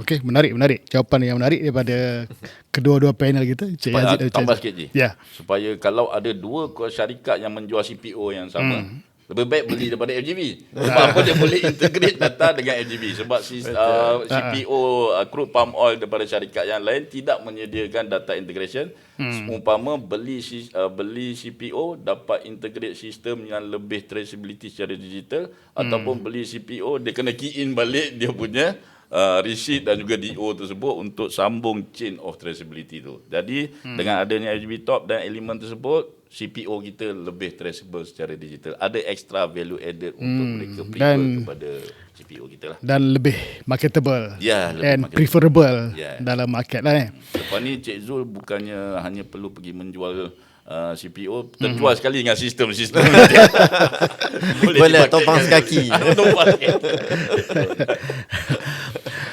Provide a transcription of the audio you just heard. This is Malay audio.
Okey, menarik. Jawapan yang menarik daripada kedua-dua panel kita. Cik Yazid dan Cik Tambah Azli. sikit je. Ya. Supaya kalau ada dua syarikat yang menjual CPO yang sama, lebih baik beli daripada FGB. Sebab apa dia boleh integrate data dengan FGB. Sebab CPO crude palm oil daripada syarikat yang lain tidak menyediakan data integration. Umpama beli CPO dapat integrate sistem yang lebih traceability secara digital, ataupun beli CPO dia kena key in balik dia punya receipt dan juga DO tersebut untuk sambung chain of traceability tu. Jadi dengan adanya FGB Top dan elemen tersebut, CPO kita lebih traceable secara digital. Ada extra value added untuk mereka prefer kepada CPO kita lah. Dan lebih marketable. Ya, lebih and marketable. preferable Ya. dalam market lah. Lepas ni Cik Zul bukannya hanya perlu pergi menjual CPO, terjual sekali dengan sistem-sistem. Boleh topang sekaki. Topang sekaki.